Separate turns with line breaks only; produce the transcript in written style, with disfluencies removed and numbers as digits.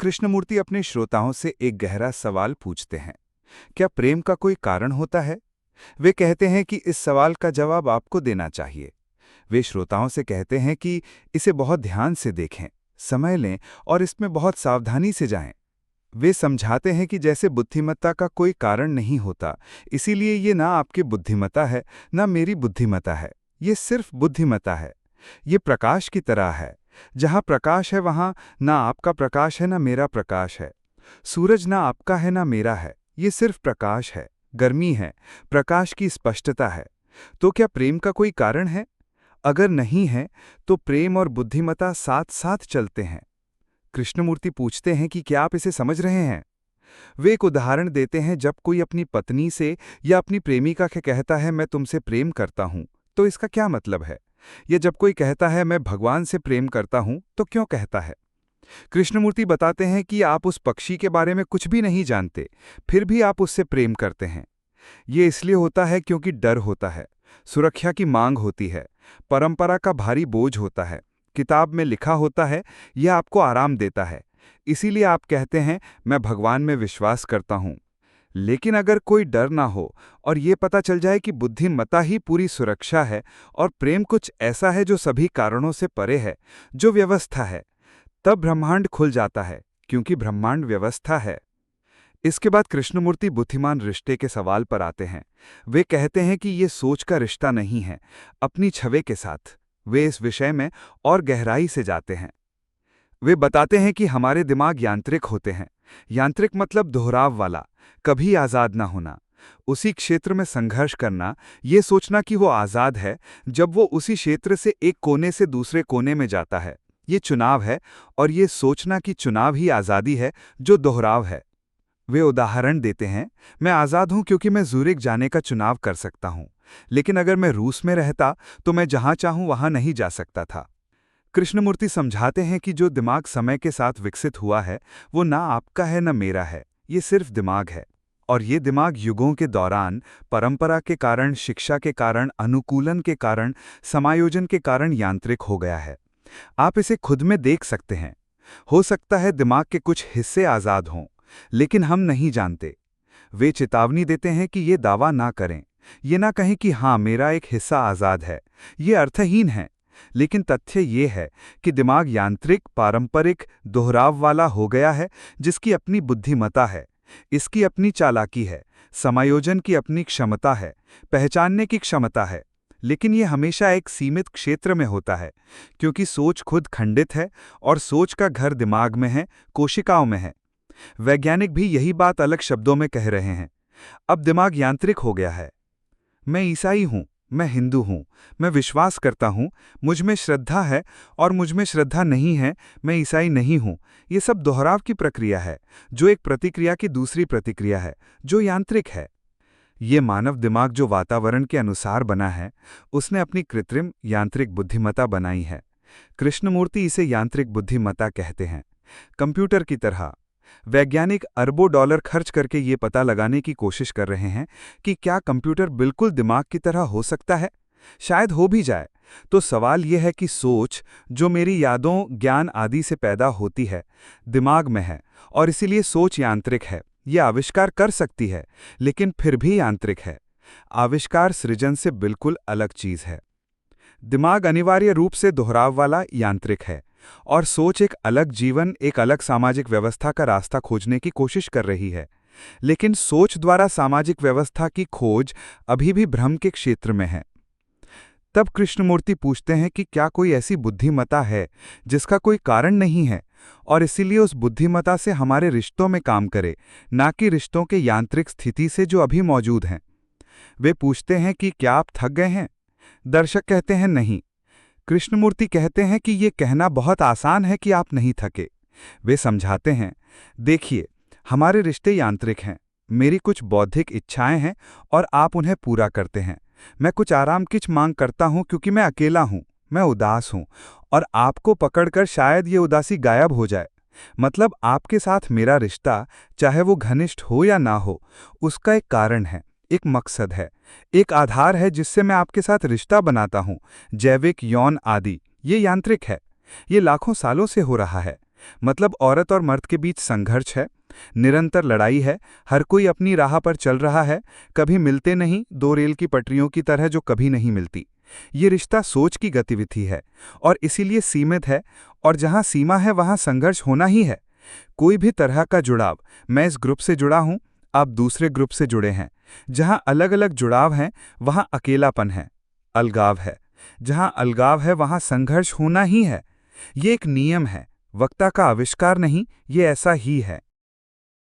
कृष्णमूर्ति अपने श्रोताओं से एक गहरा सवाल पूछते हैं। क्या प्रेम का कोई कारण होता है? वे कहते हैं कि इस सवाल का जवाब आपको देना चाहिए। वे श्रोताओं से कहते हैं कि इसे बहुत ध्यान से देखें, समय लें और इसमें बहुत सावधानी से जाएं। वे समझाते हैं कि जैसे बुद्धिमत्ता का कोई कारण नहीं होता, इसीलिए ये ना आपकी बुद्धिमत्ता है, ना मेरी बुद्धिमत्ता है। ये सिर्फ बुद्धिमत्ता है। ये प्रकाश की तरह है। जहाँ प्रकाश है वहाँ ना आपका प्रकाश है ना मेरा प्रकाश है। सूरज ना आपका है ना मेरा है। ये सिर्फ प्रकाश है, गर्मी है, प्रकाश की स्पष्टता है। तो क्या प्रेम का कोई कारण है? अगर नहीं है, तो प्रेम और बुद्धिमत्ता साथ साथ चलते हैं। कृष्णमूर्ति पूछते हैं कि क्या आप इसे समझ रहे हैं? वे एक उदाहरण देते हैं, जब कोई अपनी पत्नी से या अपनी प्रेमिका के कहता है मैं तुमसे प्रेम करता हूं, तो इसका क्या मतलब है? या जब कोई कहता है मैं भगवान से प्रेम करता हूं, तो क्यों कहता है? कृष्णमूर्ति बताते हैं कि आप उस पक्षी के बारे में कुछ भी नहीं जानते, फिर भी आप उससे प्रेम करते हैं। ये इसलिए होता है क्योंकि डर होता है, सुरक्षा की मांग होती है, परंपरा का भारी बोझ होता है, किताब में लिखा होता है, यह आपको आराम देता है। इसीलिए आप कहते हैं मैं भगवान में विश्वास करता हूं। लेकिन अगर कोई डर ना हो और ये पता चल जाए कि बुद्धिमत्ता ही पूरी सुरक्षा है और प्रेम कुछ ऐसा है जो सभी कारणों से परे है, जो व्यवस्था है, तब ब्रह्मांड खुल जाता है, क्योंकि ब्रह्मांड व्यवस्था है। इसके बाद कृष्णमूर्ति बुद्धिमान रिश्ते के सवाल पर आते हैं। वे कहते हैं कि ये सोच का रिश्ता नहीं है, अपनी छवि के साथ। वे इस विषय में और गहराई से जाते हैं। वे बताते हैं कि हमारे दिमाग यांत्रिक होते हैं। यांत्रिक मतलब दोहराव वाला, कभी आज़ाद ना होना, उसी क्षेत्र में संघर्ष करना, ये सोचना कि वो आज़ाद है जब वो उसी क्षेत्र से एक कोने से दूसरे कोने में जाता है। ये चुनाव है, और ये सोचना कि चुनाव ही आज़ादी है, जो दोहराव है। वे उदाहरण देते हैं, मैं आज़ाद हूं क्योंकि मैं ज़ूरिक जाने का चुनाव कर सकता हूं, लेकिन अगर मैं रूस में रहता तो मैं जहां चाहूं वहां नहीं जा सकता था। कृष्णमूर्ति समझाते हैं कि जो दिमाग समय के साथ विकसित हुआ है, वो ना आपका है ना मेरा है, ये सिर्फ दिमाग है। और ये दिमाग युगों के दौरान, परंपरा के कारण, शिक्षा के कारण, अनुकूलन के कारण, समायोजन के कारण यांत्रिक हो गया है। आप इसे खुद में देख सकते हैं। हो सकता है दिमाग के कुछ हिस्से आज़ाद हों, लेकिन हम नहीं जानते। वे चेतावनी देते हैं कि ये दावा ना करें, ये ना कहें कि हाँ मेरा एक हिस्सा आज़ाद है। ये अर्थहीन है। लेकिन तथ्य ये है कि दिमाग यांत्रिक, पारंपरिक, दोहराव वाला हो गया है, जिसकी अपनी बुद्धिमत्ता है, इसकी अपनी चालाकी है, समायोजन की अपनी क्षमता है, पहचानने की क्षमता है। लेकिन ये हमेशा एक सीमित क्षेत्र में होता है, क्योंकि सोच खुद खंडित है और सोच का घर दिमाग में है, कोशिकाओं में है। वैज्ञानिक भी यही बात अलग शब्दों में कह रहे हैं। अब दिमाग यांत्रिक हो गया है। मैं ईसाई हूं, मैं हिंदू हूं, मैं विश्वास करता हूं, मुझ में श्रद्धा है और मुझ में श्रद्धा नहीं है, मैं ईसाई नहीं हूं। ये सब दोहराव की प्रक्रिया है, जो एक प्रतिक्रिया की दूसरी प्रतिक्रिया है, जो यांत्रिक है। ये मानव दिमाग जो वातावरण के अनुसार बना है, उसने अपनी कृत्रिम यांत्रिक बुद्धिमत्ता बनाई है। कृष्णमूर्ति इसे यांत्रिक बुद्धिमत्ता कहते हैं, कंप्यूटर की तरह। वैज्ञानिक अरबों डॉलर खर्च करके ये पता लगाने की कोशिश कर रहे हैं कि क्या कंप्यूटर बिल्कुल दिमाग की तरह हो सकता है। शायद हो भी जाए। तो सवाल यह है कि सोच, जो मेरी यादों, ज्ञान आदि से पैदा होती है, दिमाग में है, और इसीलिए सोच यांत्रिक है। यह आविष्कार कर सकती है, लेकिन फिर भी यांत्रिक है। आविष्कार सृजन से बिल्कुल अलग चीज है। दिमाग अनिवार्य रूप से दोहराव वाला, यांत्रिक है, और सोच एक अलग जीवन, एक अलग सामाजिक व्यवस्था का रास्ता खोजने की कोशिश कर रही है। लेकिन सोच द्वारा सामाजिक व्यवस्था की खोज अभी भी भ्रम के क्षेत्र में है। तब कृष्णमूर्ति पूछते हैं कि क्या कोई ऐसी बुद्धिमत्ता है जिसका कोई कारण नहीं है, और इसीलिए उस बुद्धिमत्ता से हमारे रिश्तों में काम करे, ना कि रिश्तों के यांत्रिक स्थिति से जो अभी मौजूद हैं। वे पूछते हैं कि क्या आप थक गए हैं? दर्शक कहते हैं नहीं। कृष्णमूर्ति कहते हैं कि ये कहना बहुत आसान है कि आप नहीं थके। वे समझाते हैं, देखिए, हमारे रिश्ते यांत्रिक हैं। मेरी कुछ बौद्धिक इच्छाएं हैं और आप उन्हें पूरा करते हैं। मैं कुछ आराम की मांग करता हूं क्योंकि मैं अकेला हूं, मैं उदास हूं, और आपको पकड़कर शायद ये उदासी गायब हो जाए। मतलब आपके साथ मेरा रिश्ता, चाहे वो घनिष्ठ हो या ना हो, उसका एक कारण है, एक मकसद है, एक आधार है जिससे मैं आपके साथ रिश्ता बनाता हूं, जैविक, यौन आदि। ये यांत्रिक है। ये लाखों सालों से हो रहा है। मतलब औरत और मर्द के बीच संघर्ष है, निरंतर लड़ाई है, हर कोई अपनी राह पर चल रहा है, कभी मिलते नहीं, दो रेल की पटरियों की तरह जो कभी नहीं मिलती। ये रिश्ता सोच की गतिविधि है और इसीलिए सीमित है, और जहां सीमा है वहां संघर्ष होना ही है। कोई भी तरह का जुड़ाव, मैं इस ग्रुप से जुड़ा हूं, आप दूसरे ग्रुप से जुड़े हैं, जहां अलग अलग जुड़ाव हैं वहां अकेलापन है, अलगाव है। जहां अलगाव है वहां संघर्ष होना ही है। ये एक नियम है, वक्ता का आविष्कार नहीं, ये ऐसा ही है।